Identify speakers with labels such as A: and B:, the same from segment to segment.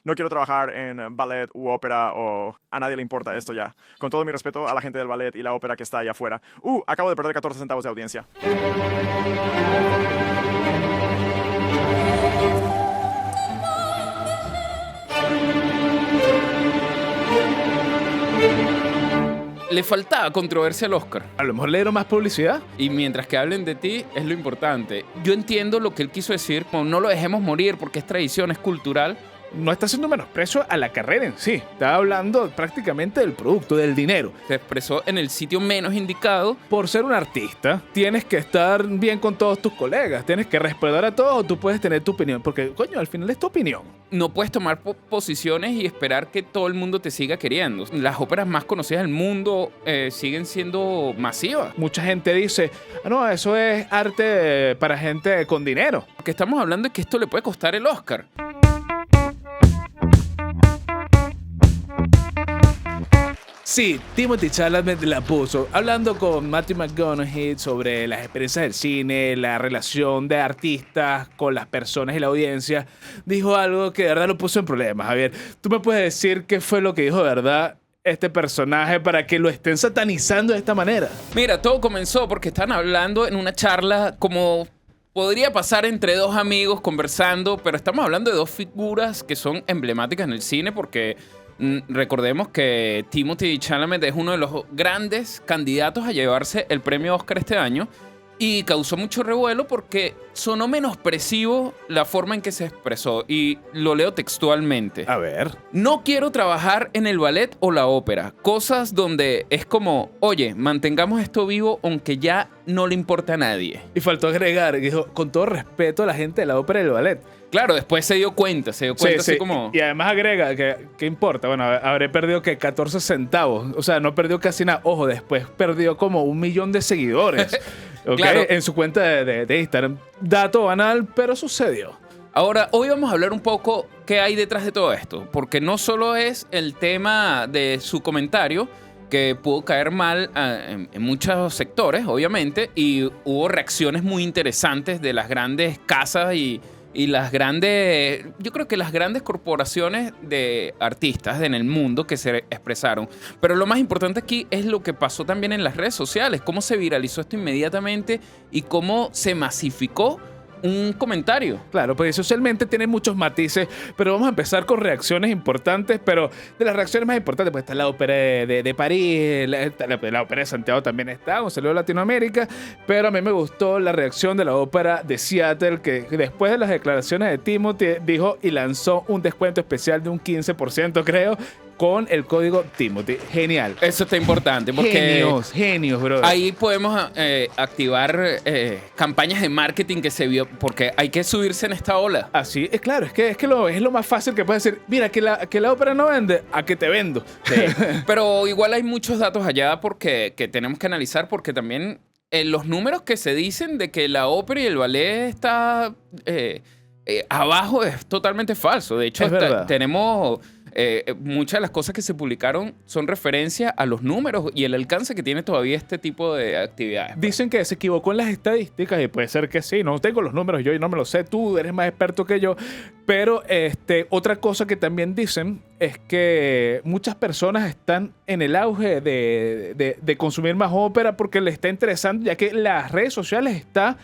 A: no quiero trabajar en ballet u ópera o a nadie le importa esto ya. Con todo mi respeto a la gente del ballet y la ópera que está allá afuera. Acabo de perder 14 centavos de audiencia.
B: Le faltaba controversia al Oscar.
C: A lo mejor le dieron más publicidad.
B: Y mientras que hablen de ti, es lo importante. Yo entiendo lo que él quiso decir, como no lo dejemos morir porque es tradición, es cultural.
C: No está haciendo menosprecio a la carrera en sí. Está hablando prácticamente del producto, del dinero.
B: Se expresó en el sitio menos indicado.
C: Por ser un artista, tienes que estar bien con todos tus colegas. Tienes que respaldar a todos o tú puedes tener tu opinión. Porque, coño, al final es tu opinión.
B: No puedes tomar posiciones y esperar que todo el mundo te siga queriendo. Las óperas más conocidas del mundo siguen siendo masivas.
C: Mucha gente dice, no, eso es arte para gente con dinero.
B: Porque estamos hablando de que esto le puede costar el Oscar.
C: Sí, Timothée Chalamet la puso, hablando con Matthew McConaughey sobre las experiencias del cine, la relación de artistas con las personas y la audiencia. Dijo algo que de verdad lo puso en problemas. Javier, ¿tú me puedes decir qué fue lo que dijo de verdad este personaje para que lo estén satanizando de esta manera?
B: Mira, todo comenzó porque estaban hablando en una charla como podría pasar entre dos amigos conversando, pero estamos hablando de dos figuras que son emblemáticas en el cine porque recordemos que Timothée Chalamet es uno de los grandes candidatos a llevarse el premio Oscar este año y causó mucho revuelo porque sonó menospresivo la forma en que se expresó y lo leo textualmente.
C: A ver.
B: No quiero trabajar en el ballet o la ópera. Cosas donde es como, oye, mantengamos esto vivo aunque ya no le importa a nadie.
C: Y faltó agregar, dijo, con todo respeto a la gente de la ópera y el ballet.
B: Claro, después se dio cuenta
C: Sí,
B: así
C: sí.
B: como...
C: Y además agrega que, ¿qué importa? Bueno, habré perdido que 14 centavos. O sea, no perdió casi nada. Ojo, después perdió como 1 millón de seguidores. ¿Okay?
B: Claro.
C: En su cuenta de Instagram. Dato banal, pero sucedió.
B: Ahora, hoy vamos a hablar un poco qué hay detrás de todo esto. Porque no solo es el tema de su comentario, que pudo caer mal en muchos sectores, obviamente, y hubo reacciones muy interesantes de las grandes casas y las grandes, yo creo que las grandes corporaciones de artistas en el mundo que se expresaron. Pero lo más importante aquí es lo que pasó también en las redes sociales, cómo se viralizó esto inmediatamente y cómo se masificó un comentario.
C: Claro, porque socialmente tiene muchos matices, pero vamos a empezar con reacciones importantes, pero de las reacciones más importantes, pues está la ópera de París, la ópera de Santiago también está, un saludo a Latinoamérica, pero a mí me gustó la reacción de la ópera de Seattle, que después de las declaraciones de Timothy dijo y lanzó un descuento especial de un 15%, creo, con el código Timothy. Genial.
B: Eso está importante porque
C: Genios, bro.
B: ahí podemos activar campañas de marketing que se vio, porque hay que subirse en esta ola.
C: Así, es claro, es que es lo más fácil que puedes decir. Mira, que la ópera no vende, a que te vendo.
B: Sí. Pero igual hay muchos datos allá que tenemos que analizar porque también los números que se dicen de que la ópera y el ballet está abajo es totalmente falso. De hecho,
C: Es verdad.
B: tenemos... muchas de las cosas que se publicaron son referencia a los números y el alcance que tiene todavía este tipo de actividades.
C: Dicen que se equivocó en las estadísticas y puede ser que sí. No tengo los números yo y no me los sé. Tú eres más experto que yo. Pero otra cosa que también dicen es que muchas personas están en el auge de consumir más ópera porque les está interesando, ya que las redes sociales están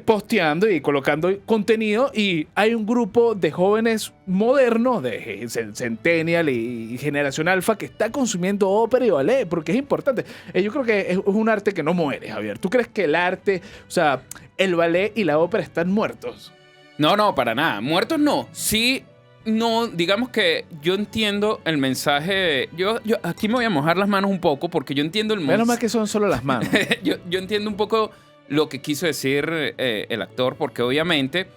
C: posteando y colocando contenido y hay un grupo de jóvenes modernos de Centennial y Generación Alfa que está consumiendo ópera y ballet porque es importante. Yo creo que es un arte que no muere, Javier. ¿Tú crees que el arte, o sea, el ballet y la ópera están muertos?
B: No, para nada. Muertos no. Sí, no, digamos que yo entiendo el mensaje. Yo aquí me voy a mojar las manos un poco porque yo entiendo el
C: Menos mal que son solo las manos.
B: yo entiendo un poco lo que quiso decir el actor, porque obviamente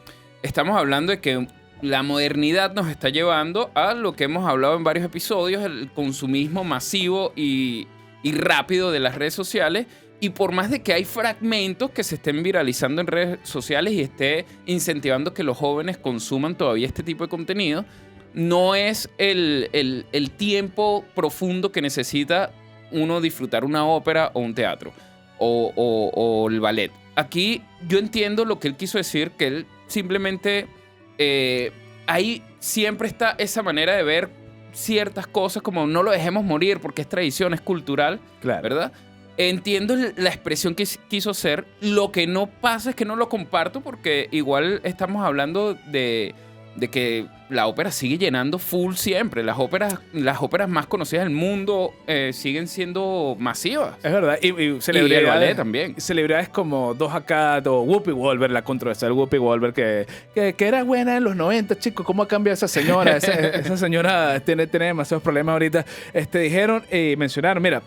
B: estamos hablando de que la modernidad nos está llevando a lo que hemos hablado en varios episodios, el consumismo masivo y rápido de las redes sociales. Y por más de que hay fragmentos que se estén viralizando en redes sociales y esté incentivando que los jóvenes consuman todavía este tipo de contenido, no es el tiempo profundo que necesita uno disfrutar una ópera o un teatro. O el ballet. Aquí yo entiendo lo que él quiso decir, que él simplemente hay siempre está esa manera de ver ciertas cosas como no lo dejemos morir porque es tradición, es cultural,
C: Claro.
B: ¿verdad? Entiendo la expresión que quiso hacer. Lo que no pasa es que no lo comparto porque igual estamos hablando de que la ópera sigue llenando full siempre. Las óperas más conocidas del mundo siguen siendo masivas.
C: Es verdad. Y
B: Y el
C: celebridades
B: ballet también.
C: Celebridades como Doja Cat o Whoopi Goldberg, la controversial Whoopi Goldberg, que era buena en los 90, chicos. ¿Cómo ha cambiado esa señora? Esa señora tiene demasiados problemas ahorita. Dijeron y mencionaron, mira,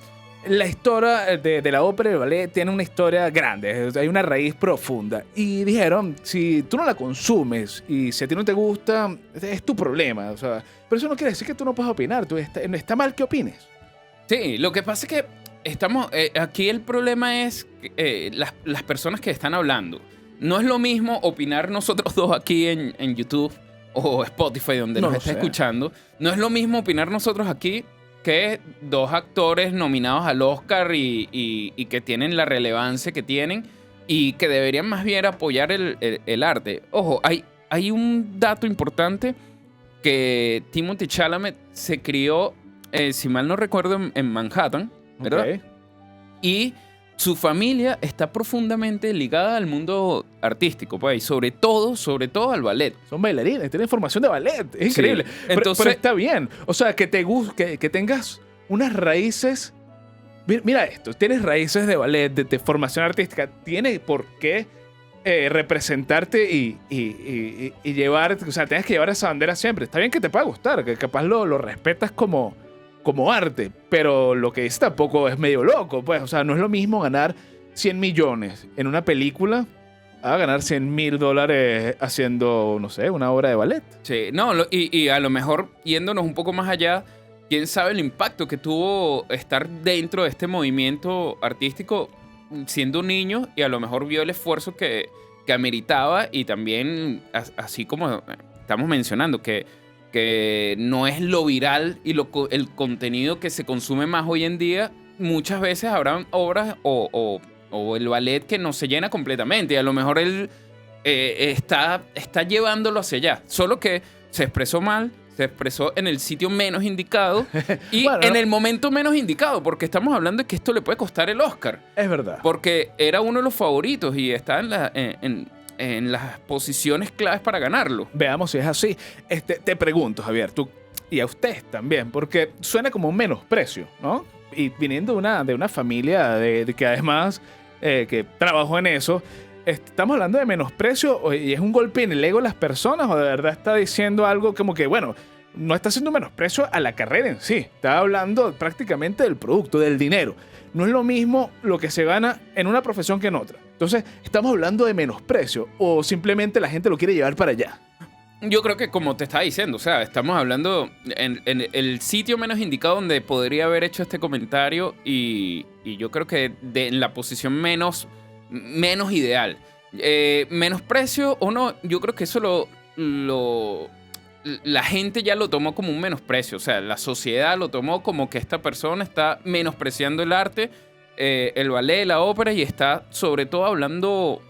C: la historia de la ópera y el ballet tiene una historia grande, hay una raíz profunda. Y dijeron, si tú no la consumes y si a ti no te gusta, es tu problema. O sea, pero eso no quiere decir que tú no puedas opinar. Está mal que opines.
B: Sí, lo que pasa es que estamos... aquí el problema es las personas que están hablando. No es lo mismo opinar nosotros dos aquí en YouTube o Spotify, donde
C: No
B: nos
C: lo
B: está
C: sé.
B: escuchando. No es lo mismo opinar nosotros aquí que dos actores nominados al Oscar y que tienen la relevancia que tienen y que deberían más bien apoyar el arte. Ojo, hay un dato importante que Timothée Chalamet se crió, si mal no recuerdo, en Manhattan, ¿verdad?
C: Ok.
B: Y su familia está profundamente ligada al mundo artístico, pues, y sobre todo al ballet.
C: Son bailarines, tienen formación de ballet. Es
B: Sí.
C: increíble.
B: Entonces-
C: pero está bien. O sea, que te guste, que tengas unas raíces. Mira esto, tienes raíces de ballet, de formación artística. Tiene por qué representarte y llevar. O sea, tienes que llevar esa bandera siempre. Está bien que te pueda gustar, que capaz lo respetas como arte. Pero lo que dice tampoco es medio loco, pues. O sea, no es lo mismo ganar 100 millones en una película a ganar $100,000 haciendo, no sé, una obra de ballet.
B: Sí, no, y a lo mejor yéndonos un poco más allá, quién sabe el impacto que tuvo estar dentro de este movimiento artístico siendo un niño y a lo mejor vio el esfuerzo que ameritaba y también, así como estamos mencionando, que no es lo viral y el contenido que se consume más hoy en día, muchas veces habrán obras o el ballet que no se llena completamente y a lo mejor él está llevándolo hacia allá, solo que se expresó mal, se expresó en el sitio menos indicado y
C: Bueno,
B: en el momento menos indicado, porque estamos hablando de que esto le puede costar el Oscar,
C: Es verdad.
B: porque era uno de los favoritos y está en las posiciones claves para ganarlo.
C: Veamos si es así. Te pregunto, Javier, tú y a ustedes también, porque suena como un menosprecio, ¿no? Y viniendo de una familia de que además que trabajó en eso, ¿estamos hablando de menosprecio y es un golpe en el ego de las personas o de verdad está diciendo algo como que, bueno, no está haciendo menosprecio a la carrera en sí, está hablando prácticamente del producto, del dinero? No es lo mismo lo que se gana en una profesión que en otra. Entonces, ¿estamos hablando de menosprecio o simplemente la gente lo quiere llevar para allá?
B: Yo creo que como te estaba diciendo, o sea, estamos hablando en el sitio menos indicado donde podría haber hecho este comentario y yo creo que en la posición menos ideal. Menosprecio o no, yo creo que eso la gente ya lo tomó como un menosprecio. O sea, la sociedad lo tomó como que esta persona está menospreciando el arte, el ballet, la ópera y está sobre todo hablando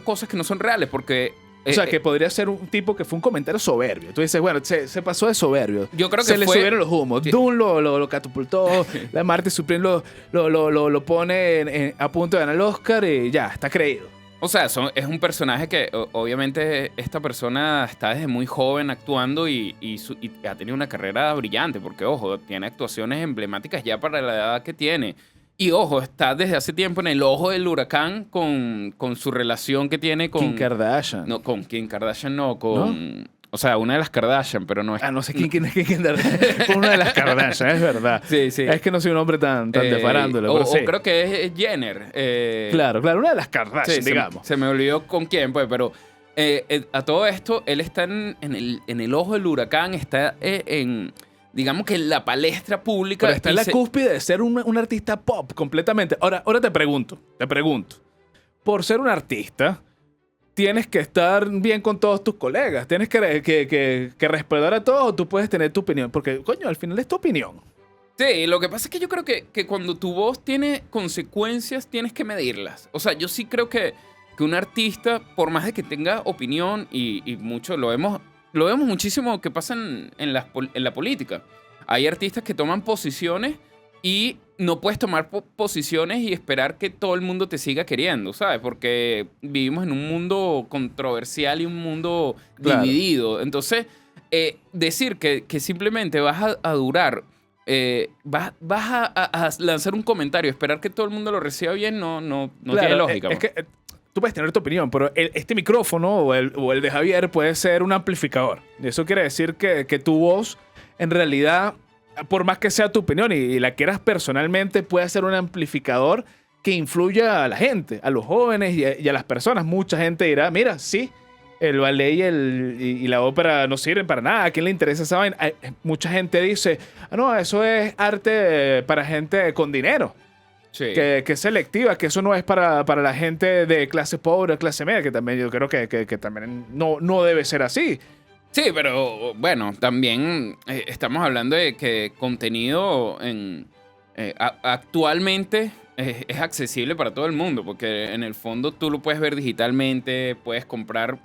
B: cosas que no son reales porque...
C: O sea, que podría ser un tipo que fue un comentario soberbio. Tú dices, bueno, se pasó de soberbio.
B: Yo creo que
C: se le
B: fue-
C: subieron los humos.
B: Sí.
C: Dune lo catapultó. La Marty Supreme lo pone a punto de ganar el Oscar y ya, está creído.
B: O sea, es un personaje que obviamente esta persona está desde muy joven actuando y ha tenido una carrera brillante porque, ojo, tiene actuaciones emblemáticas ya para la edad que tiene. Y, ojo, está desde hace tiempo en el ojo del huracán con su relación que tiene con...
C: Kim Kardashian.
B: No, con Kim Kardashian no, con... O sea, una de las Kardashian, pero no es...
C: Ah, no sé quién fue una de las Kardashian, es verdad.
B: Sí, sí.
C: Es que no soy un hombre tan de farándula, pero sí.
B: o creo que es Jenner.
C: Claro, una de las Kardashian,
B: Sí,
C: digamos.
B: se me olvidó con quién, pues, pero a todo esto, él está en el ojo del huracán, está digamos que en la palestra pública.
C: Pero está en
B: y
C: la cúspide de ser un artista pop completamente. Ahora te pregunto. Por ser un artista, tienes que estar bien con todos tus colegas. Tienes que respaldar a todos o tú puedes tener tu opinión. Porque, coño, al final es tu opinión.
B: Sí, lo que pasa es que yo creo que cuando tu voz tiene consecuencias, tienes que medirlas. O sea, yo sí creo que un artista, por más de que tenga opinión, y mucho lo hemos lo vemos muchísimo que pasa en la política. Hay artistas que toman posiciones y no puedes tomar posiciones y esperar que todo el mundo te siga queriendo, ¿sabes? Porque vivimos en un mundo controversial y un mundo dividido. Entonces, decir que simplemente vas a durar, vas a lanzar un comentario, esperar que todo el mundo lo reciba bien, no tiene lógica.
C: Es que tú puedes tener tu opinión, pero este micrófono o el de Javier puede ser un amplificador. Eso quiere decir que tu voz, en realidad, por más que sea tu opinión y la quieras personalmente, puede ser un amplificador que influya a la gente, a los jóvenes y a las personas. Mucha gente dirá, mira, sí, el ballet y la ópera no sirven para nada. ¿A quién le interesa esa vaina? Mucha gente dice, no, eso es arte para gente con dinero.
B: Sí.
C: Que es selectiva, que eso no es para la gente de clase pobre, clase media, que también yo creo que también no debe ser así.
B: Sí, pero bueno, también estamos hablando de que contenido actualmente es accesible para todo el mundo, porque en el fondo tú lo puedes ver digitalmente, puedes comprar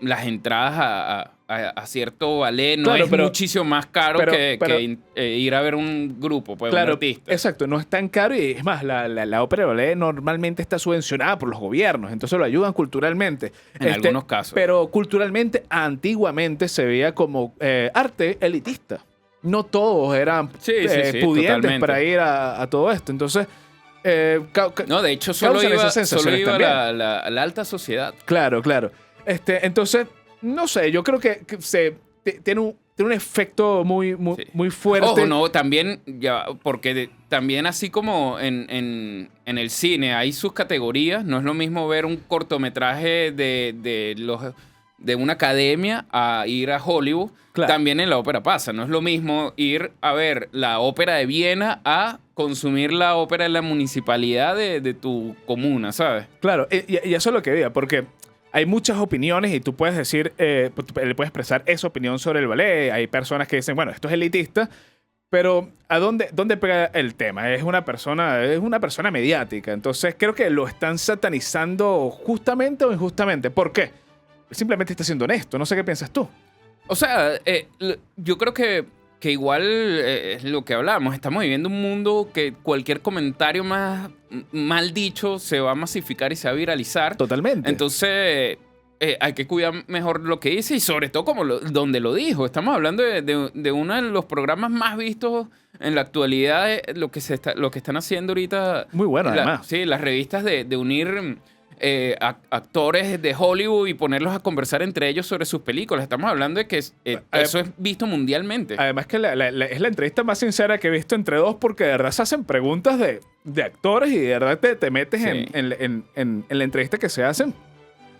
B: las entradas a cierto ballet, no
C: Claro,
B: es
C: pero-
B: muchísimo más caro
C: pero-
B: que ir a ver un grupo, pues, un
C: Claro,
B: artista.
C: exacto, no es tan caro y es más, la ópera de ballet normalmente está subvencionada por los gobiernos, entonces lo ayudan culturalmente.
B: En algunos casos.
C: Pero culturalmente, antiguamente se veía como arte elitista. No todos eran
B: Sí,
C: pudientes
B: totalmente.
C: para ir a todo esto. Entonces,
B: No, de hecho, solo
C: causan
B: iba,
C: esas sensaciones
B: solo iba
C: también.
B: la alta sociedad.
C: Claro. Entonces, no sé, yo creo que tiene un efecto muy
B: Sí.
C: fuerte.
B: Ojo, no, también, porque también así como en el cine hay sus categorías, no es lo mismo ver un cortometraje de una academia a ir a Hollywood.
C: Claro.
B: También en la ópera pasa, no es lo mismo ir a ver la ópera de Viena a consumir la ópera de la municipalidad de tu comuna, ¿sabes?
C: Claro, y eso es lo que diga, porque hay muchas opiniones y tú puedes decir, le puedes expresar esa opinión sobre el ballet. Hay personas que dicen, bueno, esto es elitista, pero ¿a dónde pega el tema? Es una persona mediática. Entonces creo que lo están satanizando justamente o injustamente. ¿Por qué? Simplemente está siendo honesto. No sé qué piensas tú.
B: O sea, yo creo que igual es lo que hablamos. Estamos viviendo un mundo que cualquier comentario más mal dicho se va a masificar y se va a viralizar.
C: Totalmente.
B: Entonces, hay que cuidar mejor lo que dice y sobre todo donde lo dijo. Estamos hablando de uno de los programas más vistos en la actualidad, lo que están haciendo ahorita.
C: Muy bueno, además.
B: Sí, las revistas de unir actores de Hollywood y ponerlos a conversar entre ellos sobre sus películas. Estamos hablando de que eso es visto mundialmente.
C: Además que es la entrevista más sincera que he visto entre dos, porque de verdad se hacen preguntas de actores y de verdad te metes
B: Sí.
C: en la entrevista que se hacen.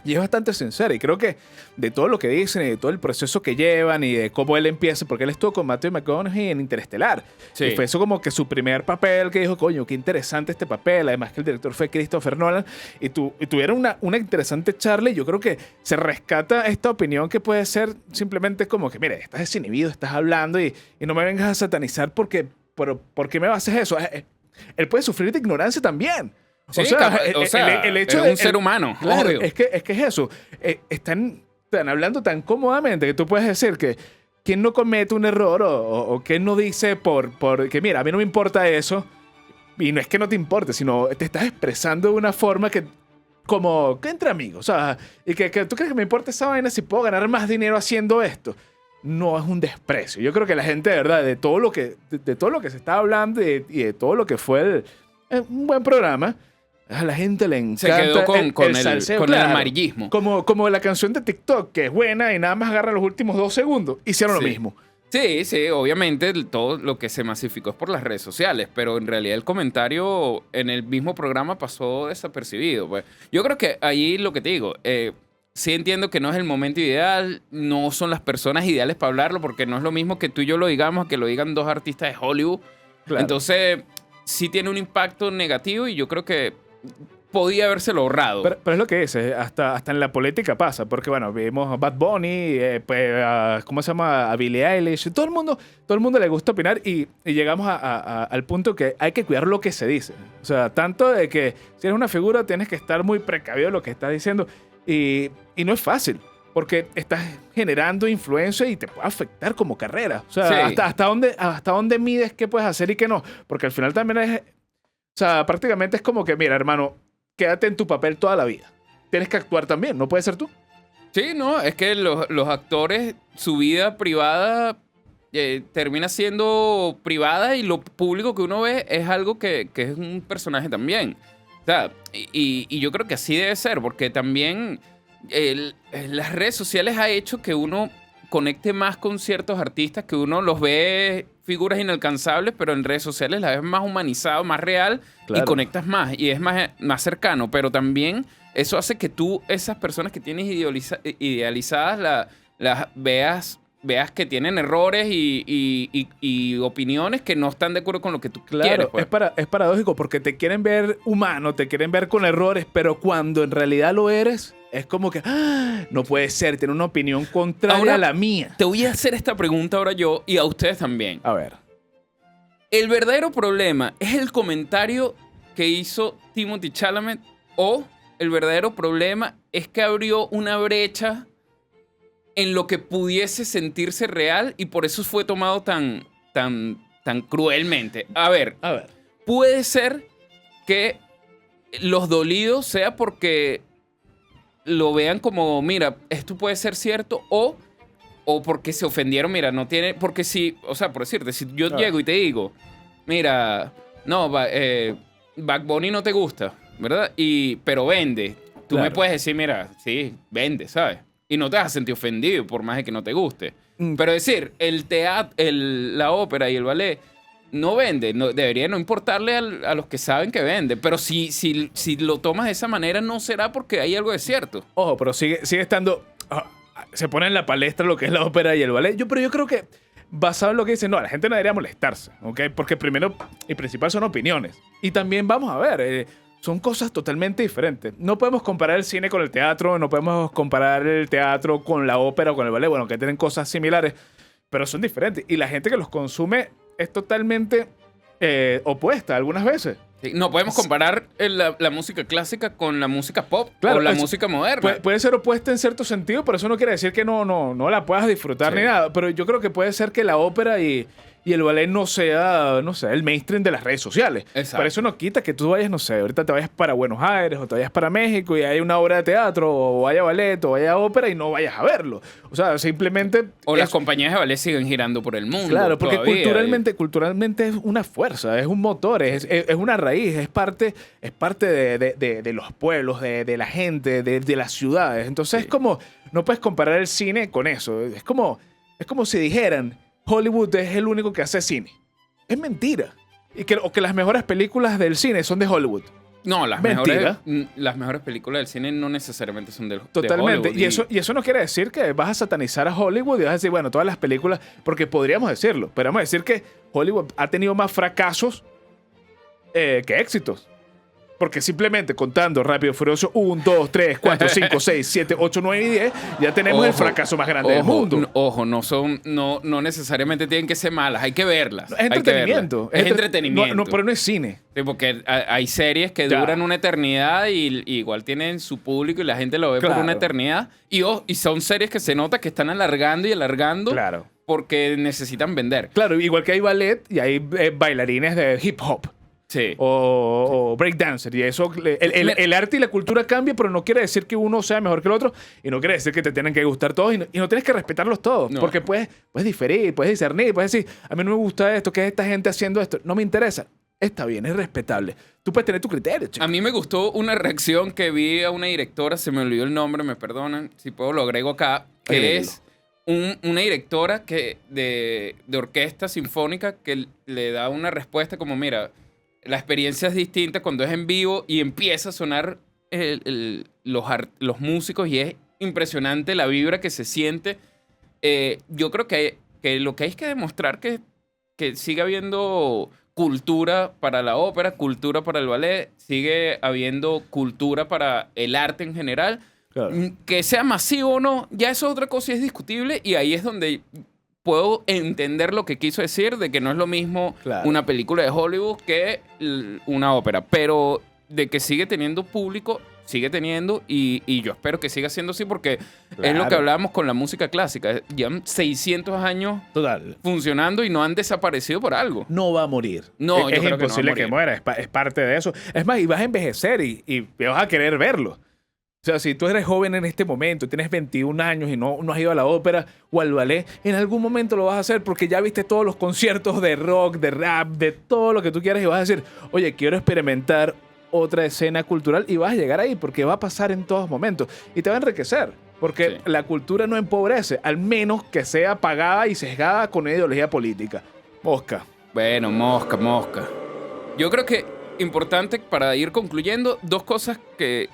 C: Y es bastante sincera. Y creo que de todo lo que dicen y de todo el proceso que llevan y de cómo él empieza, porque él estuvo con Matthew McConaughey en Interestelar.
B: Sí.
C: Y fue eso como que su primer papel, que dijo, coño, qué interesante este papel. Además que el director fue Christopher Nolan. Y tuvieron una interesante charla. Y yo creo que se rescata esta opinión que puede ser simplemente como que, mire, estás desinhibido, estás hablando y no me vengas a satanizar ¿por qué me haces eso? Él puede sufrir de ignorancia también.
B: Sí, el hecho de un ser humano,
C: claro,
B: obvio.
C: es que es eso. Están hablando tan cómodamente que tú puedes decir que quien no comete un error o quien no dice que mira, a mí no me importa eso. Y no es que no te importe, sino te estás expresando de una forma que como que entre amigos. O sea, y que tú crees que me importa esa vaina si puedo ganar más dinero haciendo esto. No es un desprecio. Yo creo que la gente, de verdad, de todo lo que se está hablando y de todo lo que fue un buen programa, a la gente le encanta.
B: Se quedó con el
C: salseo,
B: el amarillismo.
C: Como la canción de TikTok, que es buena y nada más agarra los últimos 2 segundos. Hicieron
B: Sí.
C: lo mismo.
B: Sí, obviamente todo lo que se masificó es por las redes sociales, pero en realidad el comentario en el mismo programa pasó desapercibido. Pues. Yo creo que ahí lo que te digo, sí entiendo que no es el momento ideal, no son las personas ideales para hablarlo, porque no es lo mismo que tú y yo lo digamos, que lo digan dos artistas de Hollywood.
C: Claro.
B: Entonces, sí tiene un impacto negativo y yo creo que podía habérselo ahorrado.
C: Pero es lo que dice, hasta en la política pasa, porque bueno, vimos a Bad Bunny, ¿cómo se llama? A Billie Eilish, todo el mundo le gusta opinar y llegamos al punto que hay que cuidar lo que se dice. O sea, tanto de que si eres una figura tienes que estar muy precavido de lo que estás diciendo y no es fácil. porque estás generando influencia y te puede afectar como carrera. O sea,
B: Sí.
C: hasta dónde mides qué puedes hacer y qué no. Porque al final también es, o sea, prácticamente es como que, mira, hermano, quédate en tu papel toda la vida. Tienes que actuar también, no puede ser tú.
B: Sí, no, es que los actores, su vida privada termina siendo privada y lo público que uno ve es algo que es un personaje también. O sea, y yo creo que así debe ser, porque también las redes sociales ha hecho que uno conecte más con ciertos artistas, que uno los ve figuras inalcanzables, pero en redes sociales la ves más humanizado, más real y
C: Claro.
B: conectas más y es más cercano, pero también eso hace que tú, esas personas que tienes idealizadas, las veas que tienen errores y opiniones que no están de acuerdo con lo que tú
C: Claro,
B: quieres. Pues.
C: es paradójico porque te quieren ver humano, te quieren ver con errores, pero cuando en realidad lo eres, es como que "Ah, no puede ser, tiene una opinión contraria
B: Ahora-
C: a la mía".
B: Te voy a hacer esta pregunta ahora yo y a ustedes también.
C: A ver.
B: ¿El verdadero problema es el comentario que hizo Timothée Chalamet o el verdadero problema es que abrió una brecha en lo que pudiese sentirse real y por eso fue tomado tan cruelmente? A ver, puede ser que los dolidos sea porque lo vean como, mira, esto puede ser cierto o porque se ofendieron, mira, no tiene, porque si, o sea, por decirte, si yo llego y te digo, mira, no, Bad Bunny no te gusta, ¿verdad? Pero vende, tú me
C: Claro.
B: puedes decir, mira, sí, vende, ¿sabes? Y no te vas a sentir ofendido por más de que no te guste.
C: Mm.
B: Pero decir, el teatro, la ópera y el ballet no vende, debería no importarle a los que saben que vende. Pero si lo tomas de esa manera, no será porque hay algo de cierto.
C: Ojo, pero sigue estando. Se pone en la palestra lo que es la ópera y el ballet. Pero yo creo que, basado en lo que dicen, no, la gente no debería molestarse, ¿ok? Porque primero y principal son opiniones. Y también vamos a ver, son cosas totalmente diferentes. No podemos comparar el cine con el teatro, no podemos comparar el teatro con la ópera o con el ballet, bueno, que tienen cosas similares, pero son diferentes. Y la gente que los consume es totalmente opuesta algunas veces.
B: Sí, no podemos comparar la música clásica con la música pop
C: Claro,
B: o la
C: es-
B: música moderna.
C: Puede ser opuesta en cierto sentido, pero eso no quiere decir que no la puedas disfrutar
B: Sí.
C: ni nada. Pero yo creo que puede ser que la ópera y el ballet no sea, no sé, el mainstream de las redes sociales.
B: Exacto.
C: Pero eso no quita que tú vayas, no sé, ahorita te vayas para Buenos Aires o te vayas para México y hay una obra de teatro o haya ballet o haya ópera y no vayas a verlo. O sea, simplemente...
B: o las
C: es-
B: compañías de ballet siguen girando por el mundo.
C: Claro, porque
B: todavía.
C: culturalmente es una fuerza, es un motor, es una raíz, es parte de los pueblos, de la gente, de las ciudades. Entonces
B: Sí.
C: es como, no puedes comparar el cine con eso. Es como si dijeran, Hollywood es el único que hace cine. Es mentira. O que las mejores películas del cine son de Hollywood.
B: No, las
C: Mentira.
B: mejores películas del cine no necesariamente son de
C: Totalmente.
B: Hollywood,
C: Y eso no quiere decir que vas a satanizar a Hollywood y vas a decir, bueno, todas las películas, porque podríamos decirlo, pero vamos a decir que Hollywood ha tenido más fracasos que éxitos. Porque simplemente contando Rápido y Furioso 1, 2, 3, 4, 5, 6, 7, 8, 9 y 10, ya tenemos el
B: Ojo,
C: fracaso más grande del mundo.
B: Ojo, no necesariamente tienen que ser malas, hay que verlas.
C: Es
B: hay que
C: entretenimiento.
B: verlas. Es entretenimiento.
C: No, pero no es cine.
B: Sí, porque hay series que
C: Ya.
B: duran una eternidad y igual tienen su público y la gente lo ve por
C: Claro.
B: una eternidad. Y son series que se nota que están alargando y alargando
C: Claro.
B: porque necesitan vender.
C: Claro, igual que hay ballet y hay bailarines de hip hop.
B: Sí.
C: O breakdancer. Y eso, el arte y la cultura cambia, pero no quiere decir que uno sea mejor que el otro. Y no quiere decir que te tienen que gustar todos. Y no tienes que respetarlos todos.
B: No.
C: Porque puedes diferir, puedes discernir, puedes decir, a mí no me gusta esto, ¿qué es esta gente haciendo esto? No me interesa. Está bien, es respetable. Tú puedes tener tu criterio, chico.
B: A mí me gustó una reacción que vi a una directora, se me olvidó el nombre, me perdonan, si puedo lo agrego acá, que
C: Agrégalo.
B: es una directora de orquesta sinfónica que le da una respuesta como, mira, la experiencia es distinta cuando es en vivo y empieza a sonar los músicos y es impresionante la vibra que se siente. Yo creo que lo que hay que demostrar que sigue habiendo cultura para la ópera, cultura para el ballet, sigue habiendo cultura para el arte en general.
C: Claro.
B: Que sea masivo o no, ya eso es otra cosa y es discutible y ahí es donde puedo entender lo que quiso decir de que no es lo mismo
C: Claro.
B: una película de Hollywood que una ópera, pero de que sigue teniendo público, sigue teniendo y yo espero que siga siendo así porque es lo
C: Claro.
B: que hablábamos con la música clásica. Llevan 600 años
C: Total.
B: funcionando y no han desaparecido por algo.
C: No va a morir.
B: No, yo
C: es
B: creo que no va a
C: imposible que
B: morir.
C: muera. Es parte de eso. Es más, y vas a envejecer y vas a querer verlo. O sea, si tú eres joven en este momento, tienes 21 años y no has ido a la ópera o al ballet, en algún momento lo vas a hacer porque ya viste todos los conciertos de rock, de rap, de todo lo que tú quieras y vas a decir, oye, quiero experimentar otra escena cultural y vas a llegar ahí porque va a pasar en todos momentos y te va a enriquecer. Porque
B: Sí.
C: la cultura no empobrece, al menos que sea pagada y sesgada con una ideología política. Mosca.
B: Bueno, mosca. Yo creo que importante para ir concluyendo, dos cosas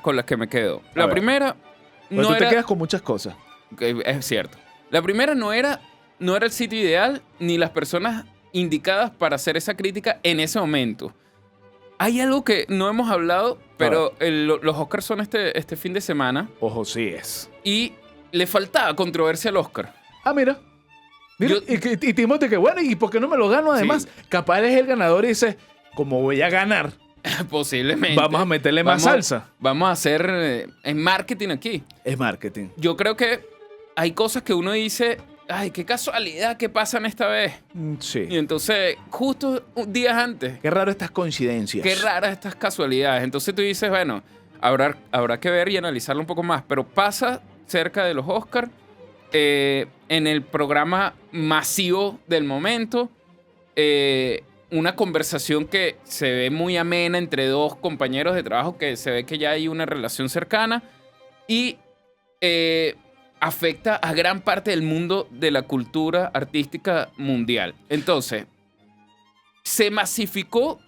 B: con las que me quedo.
C: A
B: La
C: ver.
B: primera,
C: Pero
B: no
C: tú te
B: era,
C: quedas con muchas cosas.
B: que es cierto. La primera no era el sitio ideal ni las personas indicadas para hacer esa crítica en ese momento. Hay algo que no hemos hablado, pero los Oscars son este fin de semana
C: Ojo, sí es.
B: y le faltaba controversia al Oscar.
C: Ah, mira. Mira,
B: Yo-
C: y Timothy, que bueno, ¿y por qué no me lo gano? Además, capaz es el ganador y dice, como voy a ganar,
B: Posiblemente.
C: vamos a meterle más salsa.
B: Vamos a hacer en marketing aquí.
C: Es marketing.
B: Yo creo que hay cosas que uno dice, ay, qué casualidad que pasan esta vez. Y
C: Sí.
B: entonces, justo días antes,
C: Qué raro estas coincidencias.
B: qué raras estas casualidades. Entonces tú dices, bueno, habrá que ver y analizarlo un poco más. Pero pasa cerca de los Oscars, en el programa masivo del momento, una conversación que se ve muy amena entre dos compañeros de trabajo, que se ve que ya hay una relación cercana y afecta a gran parte del mundo de la cultura artística mundial. Entonces, se masificó,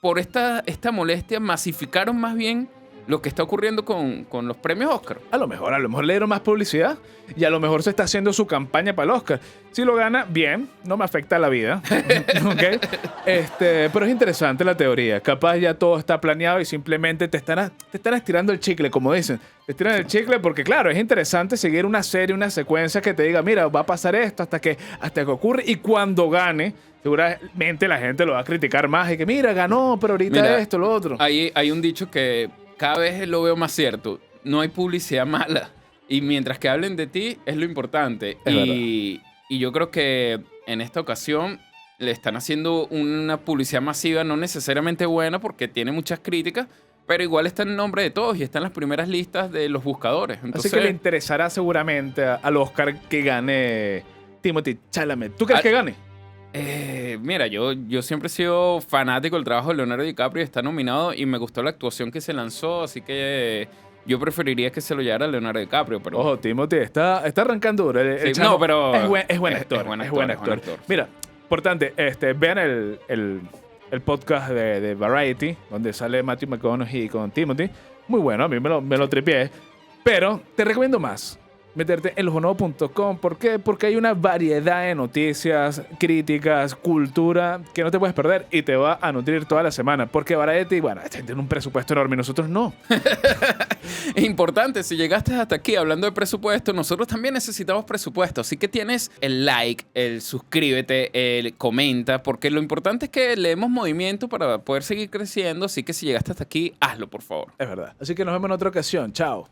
B: por esta molestia, masificaron más bien lo que está ocurriendo con los premios Oscar.
C: A lo mejor le dieron más publicidad y a lo mejor se está haciendo su campaña para el Oscar. Si lo gana, bien, no me afecta la vida. ¿Ok? Pero es interesante la teoría. Capaz ya todo está planeado y simplemente te están estirando el chicle, como dicen. Te estiran el chicle porque, claro, es interesante seguir una serie, una secuencia que te diga, mira, va a pasar esto hasta que ocurre y cuando gane, seguramente la gente lo va a criticar más y que, mira, ganó, pero ahorita
B: Mira,
C: esto, lo otro.
B: Hay un dicho que cada vez lo veo más cierto. No hay publicidad mala. Y mientras que hablen de ti, es lo importante.
C: Es
B: Y yo creo que en esta ocasión le están haciendo una publicidad masiva, no necesariamente buena, porque tiene muchas críticas, pero igual está en nombre de todos y está en las primeras listas de los buscadores. Entonces,
C: Así que le interesará seguramente al Oscar que gane Timothée Chalamet. ¿Tú crees que gane?
B: mira, yo siempre he sido fanático del trabajo de Leonardo DiCaprio, está nominado y me gustó la actuación que se lanzó, así que yo preferiría que se lo llevara Leonardo DiCaprio. Pero
C: Ojo, Timothée está arrancando duro. El
B: Sí,
C: chamo
B: no, pero
C: es buen actor.
B: es buen
C: Es
B: actor,
C: buen
B: es buen
C: actor.
B: actor.
C: Mira, importante, vean el podcast de Variety, donde sale Matthew McConaughey con Timothy. Muy bueno, a mí me lo tripié. Pero te recomiendo más meterte en lojonuevo.com. ¿Por qué? Porque hay una variedad de noticias, críticas, cultura que no te puedes perder y te va a nutrir toda la semana. Porque Variety, bueno, tiene un presupuesto enorme y nosotros no.
B: es importante, si llegaste hasta aquí hablando de presupuesto, nosotros también necesitamos presupuesto, así que tienes el like, el suscríbete, el comenta, porque lo importante es que leemos movimiento para poder seguir creciendo, así que si llegaste hasta aquí, hazlo, por favor.
C: Es verdad. Así que nos vemos en otra ocasión. Chao.